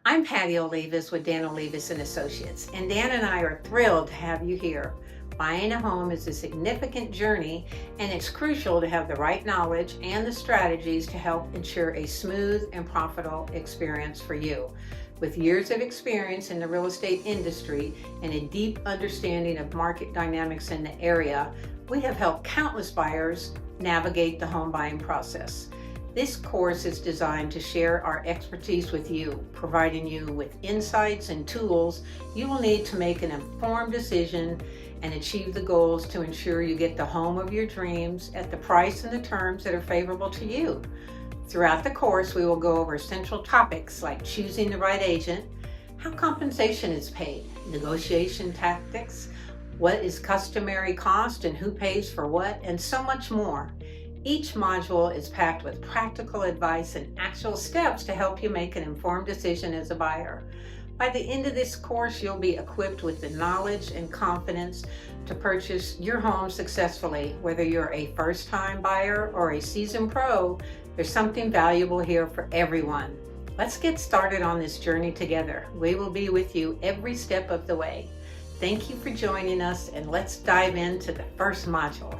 I'm Patty Olivas with Dan Olivas and Associates, and Dan and I are thrilled to have you here. Buying a home is a significant journey, and it's crucial to have the right knowledge and the strategies to help ensure a smooth and profitable experience for you. With years of experience in the real estate industry and a deep understanding of market dynamics in the area, we have helped countless buyers navigate the home buying process. This course is designed to share our expertise with you, providing you with insights and tools you will need to make an informed decision and achieve the goals to ensure you get the home of your dreams at the price and the terms that are favorable to you. Throughout the course, we will go over essential topics like choosing the right agent, how compensation is paid, negotiation tactics, what is customary cost and who pays for what, and so much more. Each module is packed with practical advice and actual steps to help you make an informed decision as a buyer. By the end of this course, you'll be equipped with the knowledge and confidence to purchase your home successfully. Whether you're a first-time buyer or a seasoned pro, there's something valuable here for everyone. Let's get started on this journey together. We will be with you every step of the way. Thank you for joining us, and let's dive into the first module.